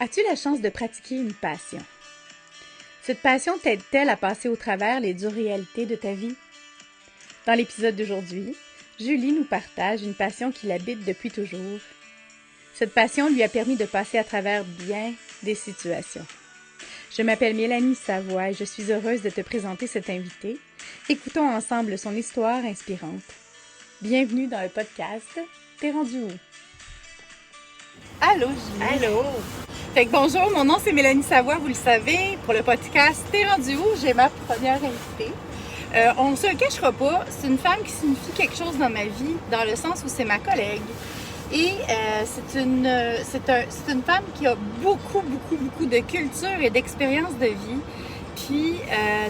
As-tu la chance de pratiquer une passion? Cette passion t'aide-t-elle à passer au travers les dures réalités de ta vie? Dans l'épisode d'aujourd'hui, Julie nous partage une passion qui l'habite depuis toujours. Cette passion lui a permis de passer à travers bien des situations. Je m'appelle Mélanie Savoie et je suis heureuse de te présenter cette invitée. Écoutons ensemble son histoire inspirante. Bienvenue dans le podcast T'es rendu où? Allô Julie! Allô! Fait que bonjour, mon nom c'est Mélanie Savoie, vous le savez. Pour le podcast T'es rendu où? J'ai ma première invitée. On ne se le cachera pas, c'est une femme qui signifie quelque chose dans ma vie, dans le sens où c'est ma collègue. Et c'est une femme qui a beaucoup de culture et d'expérience de vie. Puis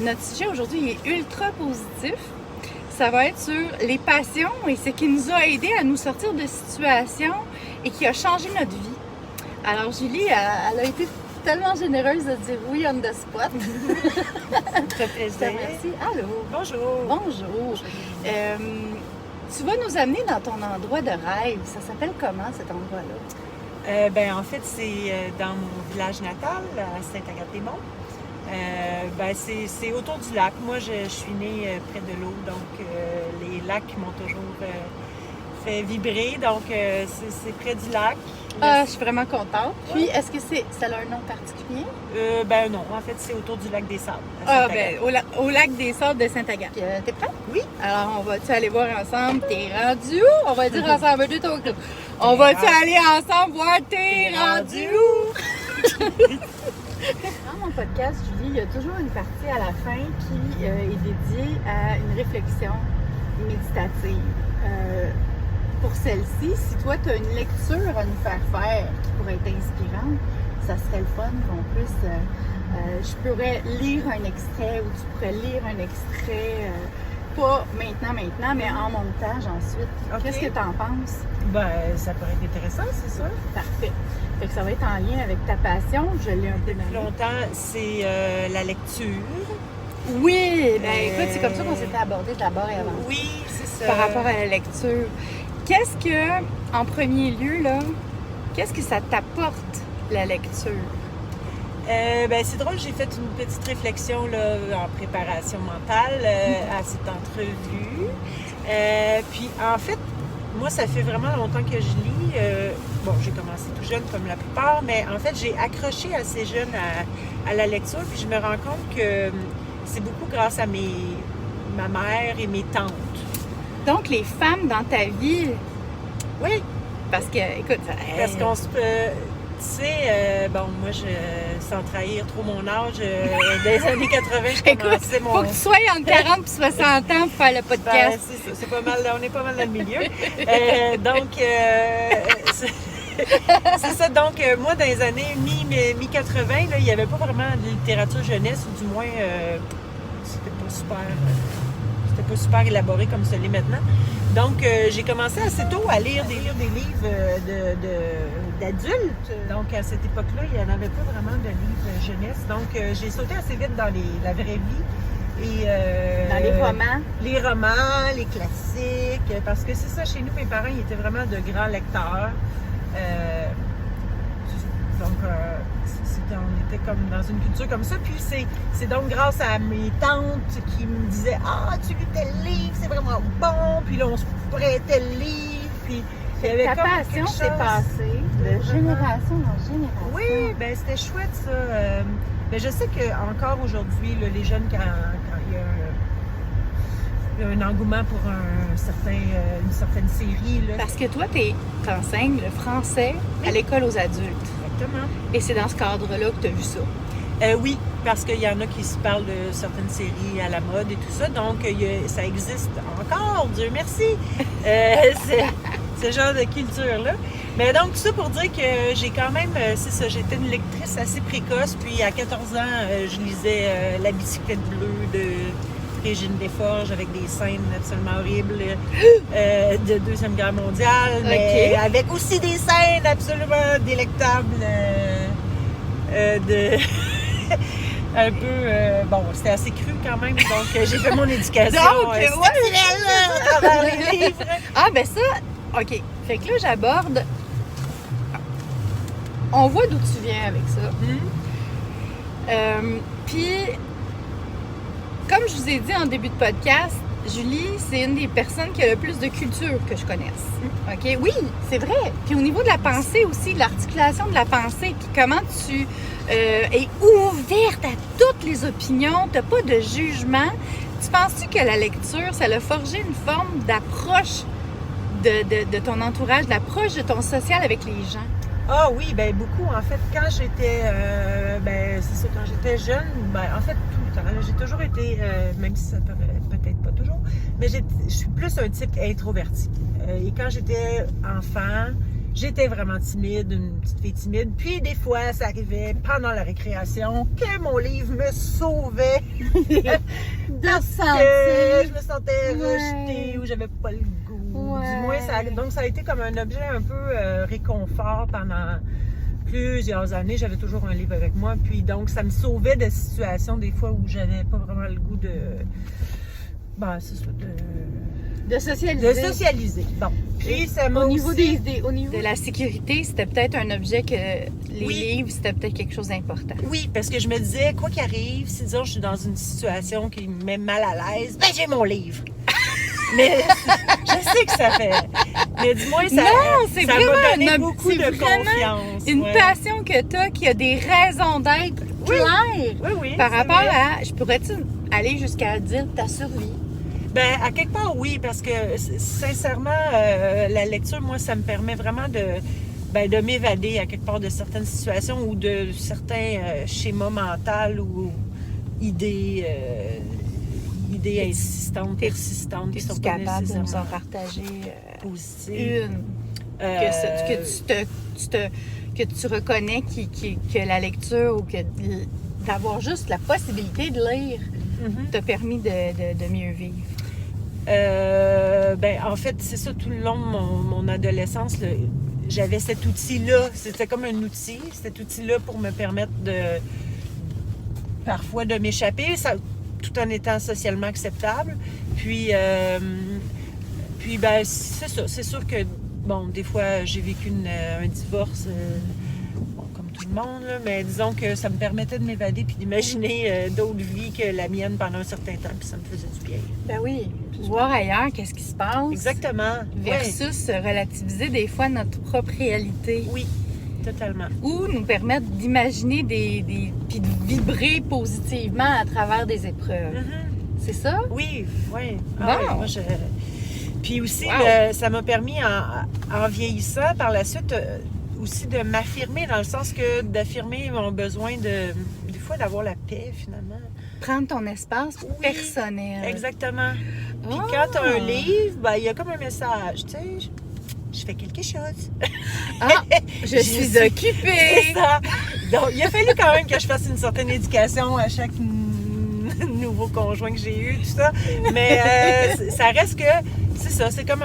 notre sujet aujourd'hui est ultra positif. Ça va être sur les passions et ce qui nous a aidés à nous sortir de situations et qui a changé notre vie. Alors Julie, elle a été tellement généreuse de dire oui on the spot. Très plaisir. Merci. Allô. Bonjour. Bonjour. Tu vas nous amener dans ton endroit de rêve. Ça s'appelle comment cet endroit-là? En fait, c'est dans mon village natal, à Sainte-Agathe-des-Monts. C'est autour du lac. Moi, je suis née près de l'eau, donc les lacs m'ont toujours fait vibrer. Donc, c'est près du lac. Je suis vraiment contente. Puis, est-ce que ça a un nom particulier? Non. En fait, c'est autour du lac des Sables. Au lac des Sables de Sainte-Agathe. T'es prête? Oui. Alors, on va-tu aller voir ensemble? T'es rendu où? On va dire ensemble deux tours. On va-tu aller ensemble voir T'es rendu où? Dans mon podcast, Julie, il y a toujours une partie à la fin qui est dédiée à une réflexion méditative. Pour celle-ci, si toi, tu as une lecture à nous faire qui pourrait être inspirante, ça serait le fun qu'on puisse... je pourrais lire un extrait ou tu pourrais lire un extrait, pas maintenant, mais en montage ensuite. Okay. Qu'est-ce que tu en penses? Ça pourrait être intéressant, c'est ça. Parfait. Fait que ça va être en lien avec ta passion. Je l'ai un peu Depuis longtemps, c'est la lecture. Oui! Écoute, c'est comme ça qu'on s'était abordé d'abord et avant. Oui, c'est ça. Par rapport à la lecture. Qu'est-ce que, en premier lieu, là, qu'est-ce que ça t'apporte, la lecture? C'est drôle, j'ai fait une petite réflexion là, en préparation mentale à cette entrevue. Puis, en fait, moi, ça fait vraiment longtemps que je lis. J'ai commencé tout jeune comme la plupart, mais en fait, j'ai accroché assez jeune à la lecture. Puis, je me rends compte que c'est beaucoup grâce à ma mère et mes tantes. Donc, les femmes dans ta vie, oui, parce que, écoute... Parce qu'on se peut... Tu sais, moi, sans trahir trop mon âge, des années 80, je commençais mon... Faut que tu sois entre 40 et 60 ans pour faire le podcast. C'est ça, c'est pas mal, on est pas mal dans le milieu. C'est ça, donc moi, dans les années mi-80, il n'y avait pas vraiment de littérature jeunesse, ou du moins, c'était pas super élaboré comme ce l'est maintenant. Donc, j'ai commencé assez tôt à lire des livres d'adultes. Donc, à cette époque-là, il n'y en avait pas vraiment de livres jeunesse. Donc, j'ai sauté assez vite dans la vraie vie. Et, dans les romans? Les romans, les classiques. Parce que c'est ça, chez nous, mes parents, ils étaient vraiment de grands lecteurs. On était comme dans une culture comme ça. Puis c'est donc grâce à mes tantes qui me disaient « Ah, tu lis tel livre, c'est vraiment bon! » Puis là, on se prêtait le livre. Puis ta passion s'est passée de génération en génération. Oui, c'était chouette ça. Je sais qu'encore aujourd'hui, là, les jeunes, quand il y a un engouement pour une certaine série. Là. Parce que toi, tu enseignes le français à l'école aux adultes. Exactement. Et c'est dans ce cadre-là que tu as vu ça. Oui, parce qu'il y en a qui se parlent de certaines séries à la mode et tout ça. Donc, ça existe encore, Dieu merci. Ce genre de culture-là. Mais donc, tout ça pour dire que j'ai quand même, c'est ça, j'étais une lectrice assez précoce. Puis, à 14 ans, je lisais La bicyclette bleue de Régine Desforges avec des scènes absolument horribles de Deuxième Guerre mondiale, mais avec aussi des scènes absolument délectables un peu... c'était assez cru quand même, donc j'ai fait mon éducation sexuelle à travers les livres. OK. Fait que là, j'aborde on voit d'où tu viens avec ça. Mhm. Puis, comme je vous ai dit en début de podcast, Julie, c'est une des personnes qui a le plus de culture que je connaisse. OK? Oui, c'est vrai. Puis au niveau de la pensée aussi, de l'articulation de la pensée, puis comment tu es ouverte à toutes les opinions, t'as pas de jugement. Tu penses-tu que la lecture, ça a forgé une forme d'approche de ton entourage, d'approche de ton social avec les gens? Ah oui, ben beaucoup. En fait, quand j'étais, c'est ça, quand j'étais jeune, en fait, tout le temps, là, j'ai toujours été, même si ça paraît peut-être pas toujours, mais je suis plus un type introverti. Et quand j'étais enfant, j'étais vraiment timide, une petite fille timide. Puis des fois, ça arrivait pendant la récréation que mon livre me sauvait. Parce que je me sentais rejetée ou j'avais pas le goût. Ouais. Du moins, donc ça a été comme un objet un peu réconfort pendant plusieurs années. J'avais toujours un livre avec moi. Puis donc, ça me sauvait de situations des fois où j'avais pas vraiment le goût de... c'est ça, De socialiser. de socialiser. Bon. Puis ça m'a Au niveau aussi... au niveau de la sécurité, c'était peut-être un objet que les Oui. livres, c'était peut-être quelque chose d'important. Oui, parce que je me disais, quoi qu'il arrive, si disons je suis dans une situation qui me met mal à l'aise, j'ai mon livre. Mais je sais que ça fait. Mais du moins, ça c'est m'a vraiment donné beaucoup de confiance. Une ouais. passion que tu as, qui a des raisons d'être claires Oui, par c'est rapport vrai. à, je pourrais-tu aller jusqu'à dire ta survie? Ben, à quelque part, oui, parce que sincèrement, la lecture, moi, ça me permet vraiment de m'évader à quelque part de certaines situations ou de certains schémas mentaux ou idées insistantes, persistantes, qui sont pas capable de nous en nécessairement partager positives. une que tu reconnais que la lecture ou que d'avoir juste la possibilité de lire t'a permis de mieux vivre? En fait, c'est ça, tout le long de mon adolescence, j'avais cet outil-là. C'était comme un outil, cet outil-là pour me permettre parfois de m'échapper, tout en étant socialement acceptable. Puis c'est ça. C'est sûr que, des fois, j'ai vécu un divorce, comme tout le monde, là, mais disons que ça me permettait de m'évader puis d'imaginer d'autres vies que la mienne pendant un certain temps, puis ça me faisait du bien. Ben oui. Voir ailleurs, qu'est-ce qui se passe. Exactement. Versus relativiser des fois notre propre réalité. Oui, totalement. Ou nous permettre d'imaginer puis de vibrer positivement à travers des épreuves. Mm-hmm. C'est ça? Oui. Bon. Moi, Puis aussi, Wow. ça m'a permis, en vieillissant, par la suite, aussi de m'affirmer, dans le sens que d'affirmer mon besoin des fois d'avoir la paix, finalement. Prendre ton espace personnel. Exactement. Puis Ah. quand tu as un livre, il y a comme un message, tu sais, je fais quelque chose. Ah, je suis occupée. C'est ça. Donc, il a fallu quand même que je fasse une certaine éducation à chaque nouveau conjoint que j'ai eu, tout ça. Mais ça reste que, c'est ça, c'est comme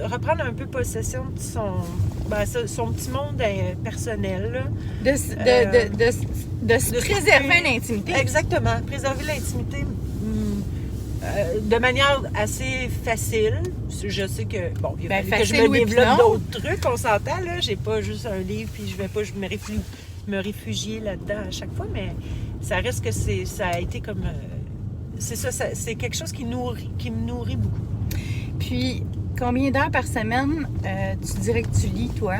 reprendre un peu possession de son petit monde personnel, là. De se préserver l'intimité. Exactement. Préserver l'intimité de manière assez facile. Je sais que, il a fallu que je me développe d'autres trucs, on s'entend, là. J'ai pas juste un livre, puis je vais pas me réfugier là-dedans à chaque fois, mais ça reste que ça a été comme... c'est ça, c'est quelque chose qui me nourrit beaucoup. Puis, combien d'heures par semaine tu dirais que tu lis, toi?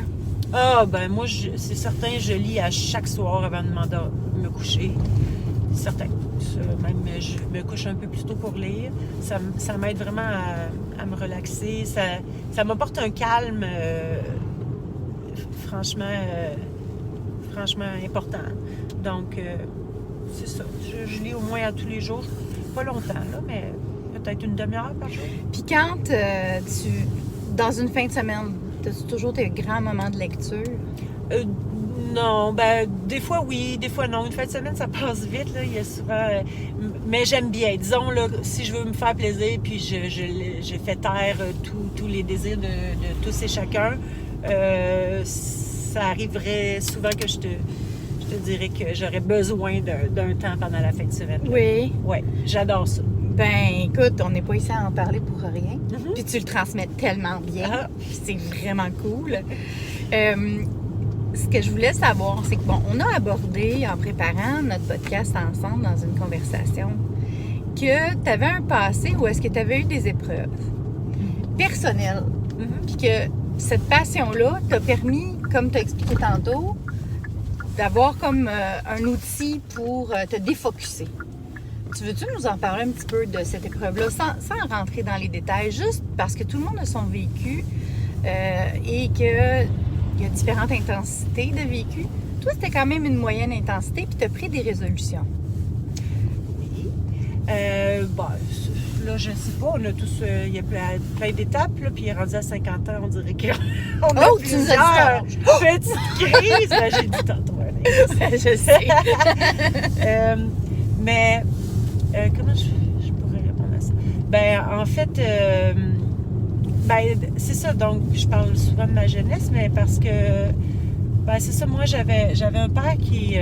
Ah, moi, c'est certain, je lis à chaque soir avant de me coucher. C'est certain. Même, je me couche un peu plus tôt pour lire. Ça m'aide vraiment à me relaxer. Ça m'apporte un calme franchement important. Donc, c'est ça. Je lis au moins à tous les jours. Pas longtemps, là, mais peut-être une demi-heure par jour. Puis quand dans une fin de semaine, as-tu toujours tes grands moments de lecture? Non, des fois oui, des fois non. Une fin de semaine, ça passe vite, là. Il y a souvent... mais j'aime bien. Disons, là, si je veux me faire plaisir, puis je fais taire tous les désirs de tous et chacun, ça arriverait souvent que je te dirais que j'aurais besoin d'un temps pendant la fin de semaine. Là. Oui. Oui, j'adore ça. Ben, écoute, on n'est pas ici à en parler pour rien. Mm-hmm. Puis tu le transmets tellement bien. Ah. C'est vraiment cool. ce que je voulais savoir, c'est que, bon, on a abordé, en préparant notre podcast ensemble dans une conversation, que tu avais un passé où est-ce que tu avais eu des épreuves personnelles. Puis que cette passion-là t'a permis, comme tu as expliqué tantôt, d'avoir comme un outil pour te défocusser. Tu veux-tu nous en parler un petit peu de cette épreuve-là, sans rentrer dans les détails, juste parce que tout le monde a son vécu et qu'il y a différentes intensités de vécu. Toi, c'était quand même une moyenne intensité, puis tu as pris des résolutions. Oui. Là, je sais pas, on a tous... Il y a plein d'étapes, là, puis rendu à 50 ans, on dirait qu'on a plusieurs petites crises. Ben, j'ai dit tantôt. Je sais. Mais... comment je pourrais répondre à ça? Ben, en fait, c'est ça. Donc, je parle souvent de ma jeunesse, mais parce que, c'est ça. Moi, j'avais un père qui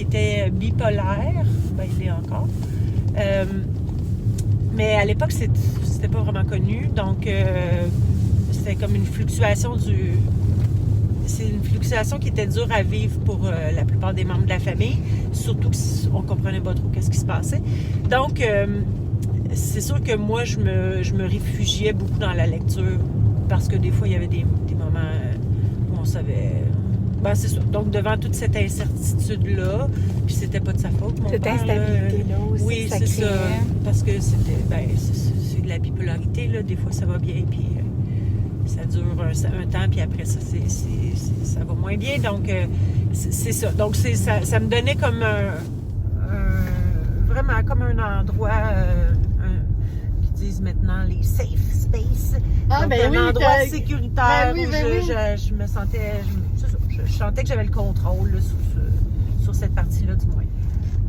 était bipolaire. Ben, il est encore. Mais à l'époque, c'était pas vraiment connu. Donc, c'était comme une fluctuation C'est une fluctuation qui était dure à vivre pour la plupart des membres de la famille, surtout qu'on ne comprenait pas trop ce qui se passait. Donc, c'est sûr que moi, je me réfugiais beaucoup dans la lecture parce que des fois, il y avait des moments où on savait... c'est ça. Donc, devant toute cette incertitude-là, puis c'était pas de sa faute, mon père. Cette instabilité-là aussi, oui, c'est ça. Parce que c'est de la bipolarité, là. Des fois, ça va bien, puis... ça dure un temps, puis après ça, ça va moins bien. Donc, c'est ça. Donc, ça me donnait comme vraiment comme un endroit, qu'ils disent maintenant les safe space. Donc, un endroit sécuritaire où je me sentais... Je sentais que j'avais le contrôle là, sur cette partie-là, du moins.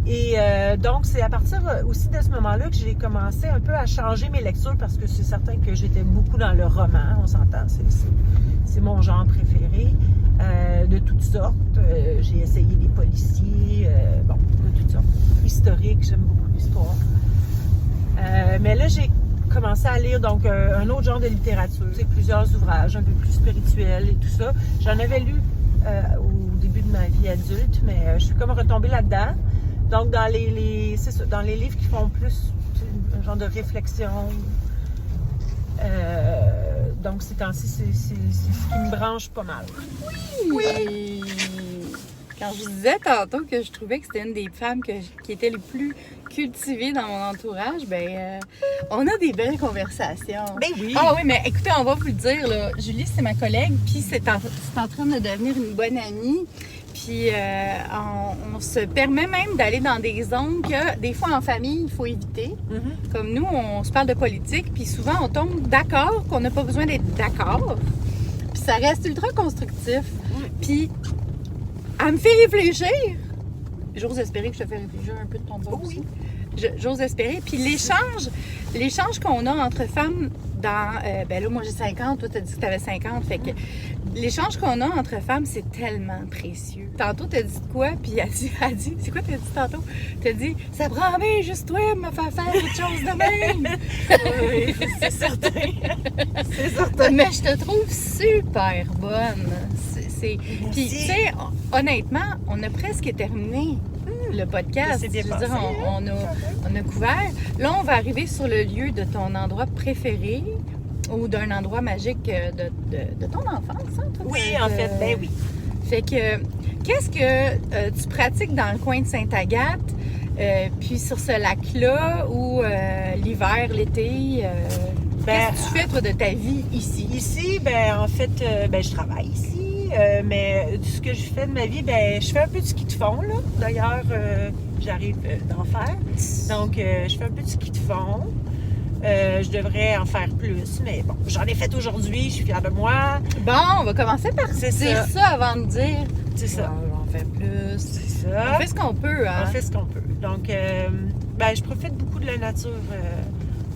Et donc, c'est à partir aussi de ce moment-là que j'ai commencé un peu à changer mes lectures parce que c'est certain que j'étais beaucoup dans le roman, on s'entend, c'est mon genre préféré, de toutes sortes. J'ai essayé des policiers, de toutes sortes. Historiques, j'aime beaucoup l'histoire. Mais là, j'ai commencé à lire donc un autre genre de littérature, plusieurs ouvrages un peu plus spirituels et tout ça. J'en avais lu au début de ma vie adulte, mais je suis comme retombée là-dedans. Donc, dans les livres qui font plus un genre de réflexion, donc ces temps-ci, c'est ce qui me branche pas mal. Oui! Quand je disais tantôt que je trouvais que c'était une des femmes qui était les plus cultivées dans mon entourage, on a des belles conversations. Ben oui! Ah oui, mais écoutez, on va vous le dire, là, Julie, c'est ma collègue, puis c'est en train de devenir une bonne amie. Puis on se permet même d'aller dans des zones que des fois en famille, il faut éviter. Mm-hmm. Comme nous, on se parle de politique, puis souvent on tombe d'accord qu'on n'a pas besoin d'être d'accord. Puis ça reste ultra constructif. Puis elle me fait réfléchir. J'ose espérer que je te fais réfléchir un peu de ton bord aussi. J'ose espérer. Puis l'échange qu'on a entre femmes dans... là, moi, j'ai 50. Toi, t'as dit que t'avais 50. Fait que l'échange qu'on a entre femmes, c'est tellement précieux. Tantôt, t'as dit quoi? Puis elle dit... C'est quoi t'as dit tantôt? T'as dit, ça prend bien juste toi de me faire quelque chose de même. Oui, c'est certain. C'est certain. Mais je te trouve super bonne. Puis, tu sais, honnêtement, on a presque terminé le podcast. C'est bien passé, on a couvert. Là, on va arriver sur le lieu de ton endroit préféré ou d'un endroit magique de ton enfance. Hein, toi, oui, en fait, oui. Fait que, qu'est-ce que tu pratiques dans le coin de Sainte-Agathe, puis sur ce lac-là, où l'hiver, l'été... qu'est-ce que tu fais, toi, de ta vie ici? Ici, en fait, je travaille ici. Mais ce que je fais de ma vie, je fais un peu de ski de fond, là. D'ailleurs, j'arrive d'en faire. Donc, je fais un peu de ski de fond. Je devrais en faire plus, mais bon, j'en ai fait aujourd'hui, je suis fière de moi. Bon, on va commencer par dire ça avant de dire. C'est ça. On fait plus. C'est ça. On fait ce qu'on peut, hein? On fait ce qu'on peut. Donc, je profite beaucoup de la nature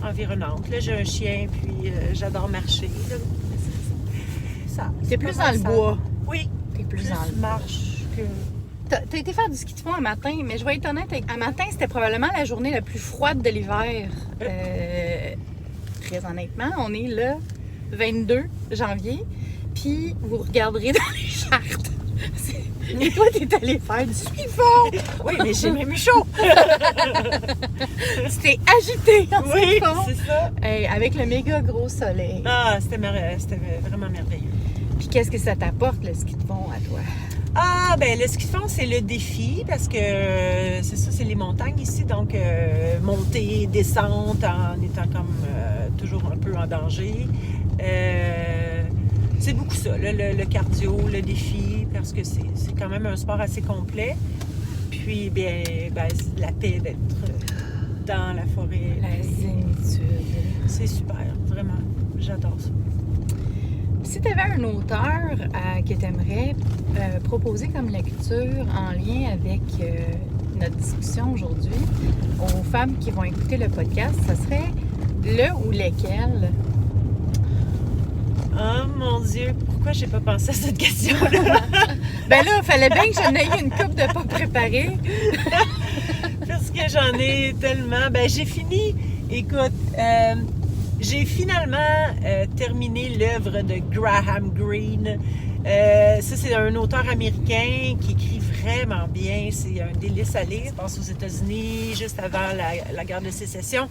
environnante. Là, j'ai un chien, puis j'adore marcher. Là. T'es plus dans le bois. Oui. T'es plus dans le marche que... T'as été faire du ski de fond un matin, mais je vais être honnête, un matin, c'était probablement la journée la plus froide de l'hiver. Très honnêtement, on est le 22 janvier, puis vous regarderez dans les chartes. Et toi, t'es allé faire du ski de fond! Oui, mais j'ai même eu chaud. Tu t'es agité en ski Oui, de fond! c'est ça. Hey, avec le méga gros soleil. Ah, c'était vraiment merveilleux. Puis qu'est-ce que ça t'apporte, le ski de fond, à toi? Ah, ben le ski de fond, c'est le défi parce que c'est ça, c'est les montagnes ici. Donc, montée, descente en étant comme toujours un peu en danger. C'est beaucoup ça, le cardio, le défi, parce que c'est quand même un sport assez complet. Puis, bien, la paix d'être dans la forêt. La zénitude. C'est super, vraiment. J'adore ça. Si tu avais un auteur que tu aimerais proposer comme lecture en lien avec notre discussion aujourd'hui, aux femmes qui vont écouter le podcast, ça serait le ou lesquels? Oh mon Dieu, pourquoi j'ai pas pensé à cette question-là? Ben là, il fallait bien que j'en aie une coupe de pas préparée. Parce que j'en ai tellement. Ben j'ai fini. Écoute, j'ai finalement terminé l'œuvre de Graham Greene. Ça, c'est un auteur américain qui écrit vraiment bien. C'est un délice à lire. Je pense aux États-Unis, juste avant la guerre de sécession.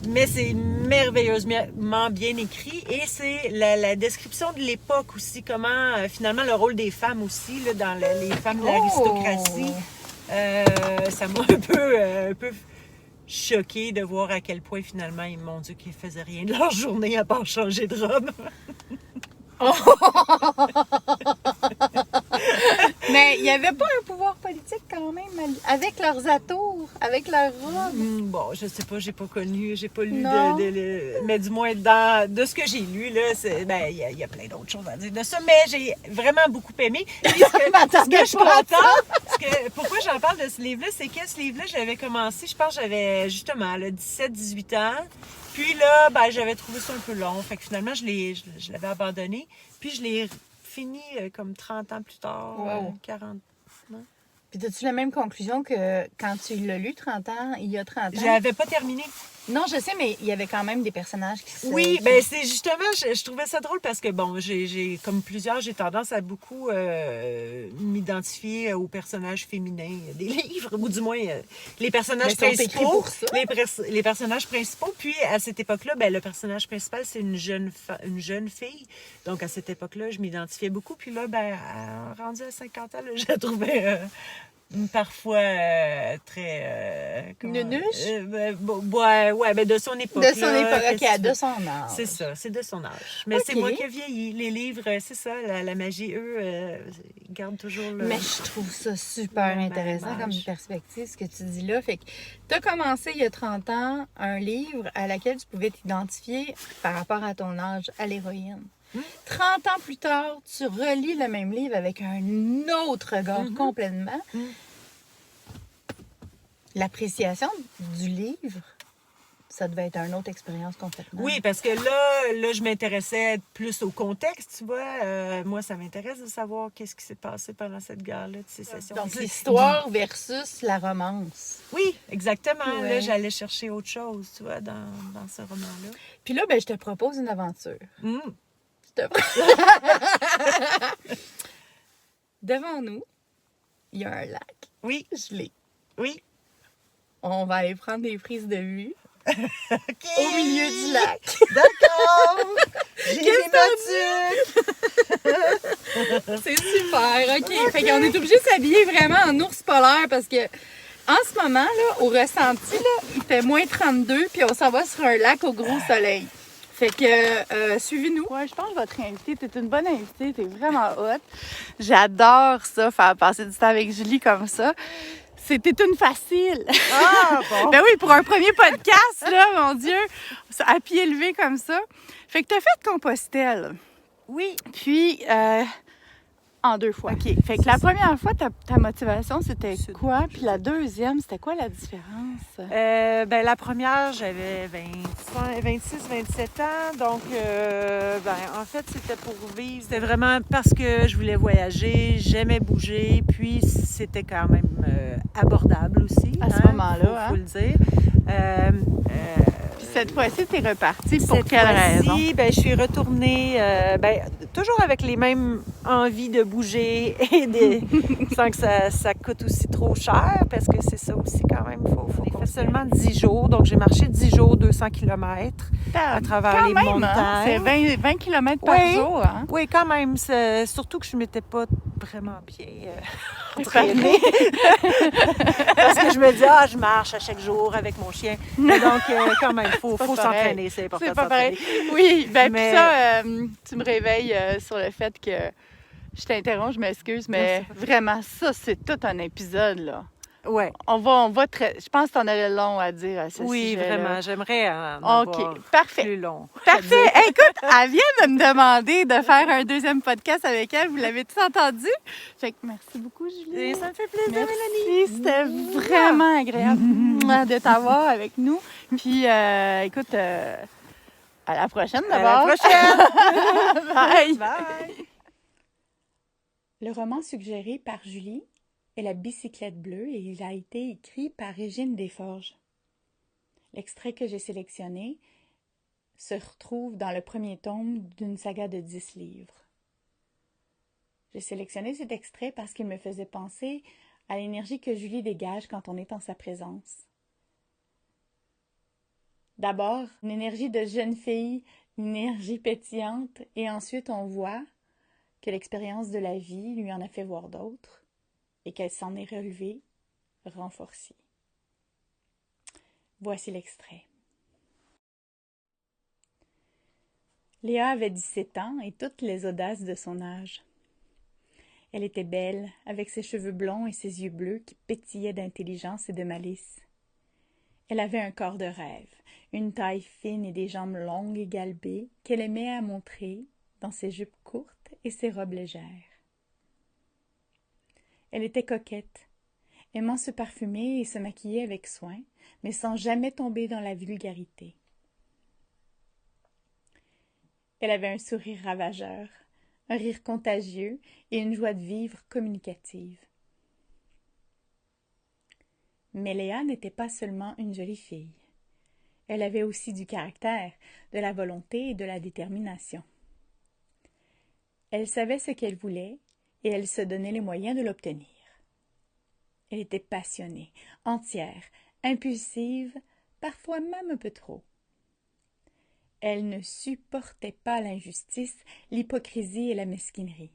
Mais c'est merveilleusement bien écrit. Et c'est la description de l'époque aussi, comment finalement le rôle des femmes aussi, là, dans les femmes de l'aristocratie. Ça m'a un peu choquée de voir à quel point finalement, mon Dieu, qu'ils faisaient rien de leur journée à part changer de robe. Mais il n'y avait pas un pouvoir politique quand même avec leurs atours, avec leurs robes. Bon, je sais pas, j'ai pas lu Non. mais du moins de ce que j'ai lu là, il y a plein d'autres choses à dire de ça, mais j'ai vraiment beaucoup aimé. Puis pourquoi j'en parle de ce livre-là, c'est que ce livre-là, j'avais commencé, je pense que j'avais justement 17-18 ans. Puis là, j'avais trouvé ça un peu long. Fait que finalement, je l'avais abandonné. Puis je l'ai fini comme 30 ans plus tard, Wow. 40. Non? Puis as-tu la même conclusion que quand tu l'as lu 30 ans, il y a 30 ans? Je l'avais pas terminé. Non, je sais, mais il y avait quand même des personnages qui se... Oui, ben c'est justement, je trouvais ça drôle parce que, bon, j'ai comme plusieurs, j'ai tendance à beaucoup m'identifier aux personnages féminins des livres, ou du moins les personnages principaux. Les personnages principaux. Puis, à cette époque-là, le personnage principal, c'est une jeune fille. Donc, à cette époque-là, je m'identifiais beaucoup. Puis là, rendue à 50 ans, là, je la trouvais... parfois très... Nunuche? De son époque. De son époque, ok, de son âge. C'est ça, c'est de son âge. Mais c'est moi qui ai vieilli. Les livres, c'est ça, la magie, eux, ils gardent toujours le... Mais je trouve ça super intéressant comme perspective, ce que tu dis là. Fait que tu as commencé il y a 30 ans un livre à laquelle tu pouvais t'identifier par rapport à ton âge, à l'héroïne. 30 ans plus tard, tu relis le même livre avec un autre regard complètement. L'appréciation du livre, ça devait être une autre expérience complètement. Oui, parce que là, je m'intéressais plus au contexte, tu vois. Moi, ça m'intéresse de savoir qu'est-ce qui s'est passé pendant cette guerre-là de sécession. Donc, l'histoire versus la romance. Oui, exactement. Ouais. Là, j'allais chercher autre chose, tu vois, dans ce roman-là. Puis là, je te propose une aventure. Devant nous, il y a un lac. Oui. Gelé. Oui. On va aller prendre des prises de vue OK. au milieu du lac. D'accord. J'ai des notules. C'est super, OK. Fait qu'on est obligé de s'habiller vraiment en ours polaire parce que en ce moment, là, au ressenti, là, il fait moins 32 puis on s'en va sur un lac au gros soleil. Fait que, suivez-nous. Ouais, je pense que votre invitée, t'es une bonne invitée, t'es vraiment hot. J'adore ça, faire passer du temps avec Julie comme ça. C'était une facile. Ah, bon. Ben oui, pour un premier podcast, là, mon Dieu, à pied levé comme ça. Fait que t'as fait Compostelle. Oui. Puis, en 2 fois. OK. Fait que la première fois, ta motivation, c'était quoi? Puis la deuxième, c'était quoi la différence? La première, j'avais 26, 27 ans. Donc, en fait, c'était pour vivre. C'était vraiment parce que je voulais voyager, j'aimais bouger. Puis, c'était quand même abordable aussi. À ce moment-là, faut le dire. Puis cette fois-ci, tu es repartie pour Cette quelle raison? fois-ci, ben, je suis retournée toujours avec les mêmes envies de bouger et sans que ça coûte aussi trop cher, parce que c'est ça aussi quand même. On est fait seulement 10 jours, donc j'ai marché 10 jours, 200 km à travers quand les même, montagnes. Hein? C'est 20 km par jour. Hein? Oui, quand même. Surtout que je ne m'étais pas vraiment bien entraînée. Parce que je me dis, je marche à chaque jour avec mon chien. Mais donc, quand même, il faut s'entraîner. C'est important de s'entraîner. Oui, bien, puis ça, tu me réveilles sur le fait que je t'interromps, je m'excuse, mais vraiment, ça, c'est tout un épisode, là. Oui. On va je pense que tu en as le long à dire à ce sujet-là. Oui, vraiment. J'aimerais en avoir plus long. Parfait. Hey, écoute, elle vient de me demander de faire un deuxième podcast avec elle. Vous l'avez tous entendu? Fait que merci beaucoup, Julie. Et ça me fait plaisir, Mélanie. C'était vraiment agréable de t'avoir avec nous. Puis, écoute, à la prochaine d'abord. À la prochaine! Bye! Bye! Le roman suggéré par Julie est La bicyclette bleue et il a été écrit par Régine Desforges. L'extrait que j'ai sélectionné se retrouve dans le premier tome d'une saga de 10 livres. J'ai sélectionné cet extrait parce qu'il me faisait penser à l'énergie que Julie dégage quand on est en sa présence. D'abord, une énergie de jeune fille, une énergie pétillante, et ensuite on voit que l'expérience de la vie lui en a fait voir d'autres et qu'elle s'en est relevée, renforcée. Voici l'extrait. Léa avait 17 ans et toutes les audaces de son âge. Elle était belle, avec ses cheveux blonds et ses yeux bleus qui pétillaient d'intelligence et de malice. Elle avait un corps de rêve, une taille fine et des jambes longues et galbées qu'elle aimait à montrer dans ses jupes courtes et ses robes légères. Elle était coquette, aimant se parfumer et se maquiller avec soin, mais sans jamais tomber dans la vulgarité. Elle avait un sourire ravageur, un rire contagieux et une joie de vivre communicative. Mais Léa n'était pas seulement une jolie fille. Elle avait aussi du caractère, de la volonté et de la détermination. Elle savait ce qu'elle voulait et elle se donnait les moyens de l'obtenir. Elle était passionnée, entière, impulsive, parfois même un peu trop. Elle ne supportait pas l'injustice, l'hypocrisie et la mesquinerie.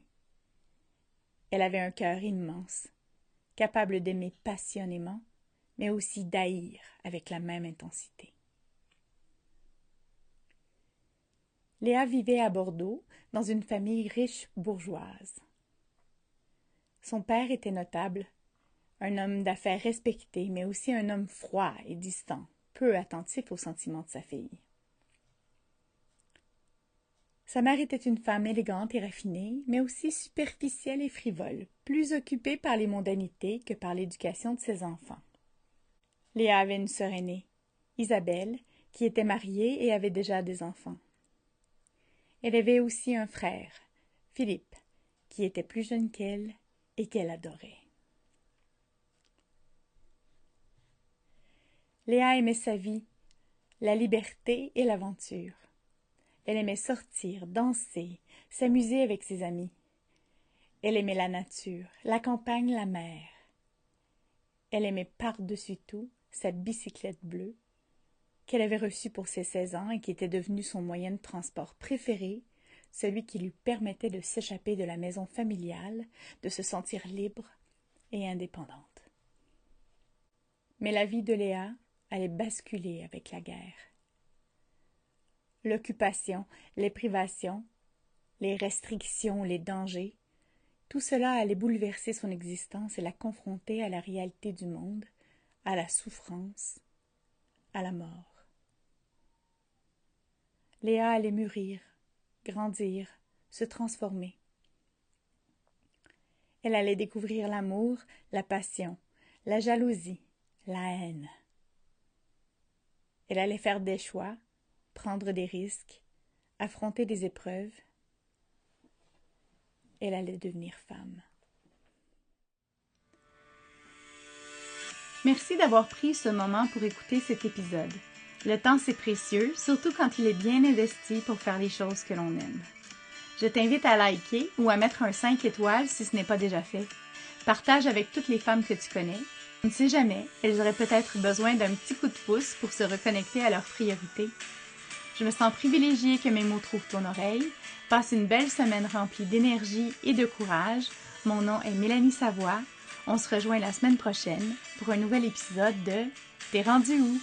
Elle avait un cœur immense, capable d'aimer passionnément, mais aussi d'haïr avec la même intensité. Léa vivait à Bordeaux, dans une famille riche bourgeoise. Son père était notable, un homme d'affaires respecté, mais aussi un homme froid et distant, peu attentif aux sentiments de sa fille. Sa mère était une femme élégante et raffinée, mais aussi superficielle et frivole, plus occupée par les mondanités que par l'éducation de ses enfants. Léa avait une sœur aînée, Isabelle, qui était mariée et avait déjà des enfants. Elle avait aussi un frère, Philippe, qui était plus jeune qu'elle et qu'elle adorait. Léa aimait sa vie, la liberté et l'aventure. Elle aimait sortir, danser, s'amuser avec ses amis. Elle aimait la nature, la campagne, la mer. Elle aimait par-dessus tout sa bicyclette bleue, qu'elle avait reçue pour ses 16 ans et qui était devenue son moyen de transport préféré, celui qui lui permettait de s'échapper de la maison familiale, de se sentir libre et indépendante. Mais la vie de Léa allait basculer avec la guerre. L'occupation, les privations, les restrictions, les dangers, tout cela allait bouleverser son existence et la confronter à la réalité du monde, à la souffrance, à la mort. Léa allait mûrir, grandir, se transformer. Elle allait découvrir l'amour, la passion, la jalousie, la haine. Elle allait faire des choix, prendre des risques, affronter des épreuves. Elle allait devenir femme. Merci d'avoir pris ce moment pour écouter cet épisode. Le temps, c'est précieux, surtout quand il est bien investi pour faire les choses que l'on aime. Je t'invite à liker ou à mettre un 5 étoiles si ce n'est pas déjà fait. Partage avec toutes les femmes que tu connais. On ne sait jamais, elles auraient peut-être besoin d'un petit coup de pouce pour se reconnecter à leurs priorités. Je me sens privilégiée que mes mots trouvent ton oreille. Passe une belle semaine remplie d'énergie et de courage. Mon nom est Mélanie Savoie. On se rejoint la semaine prochaine pour un nouvel épisode de T'es rendu où?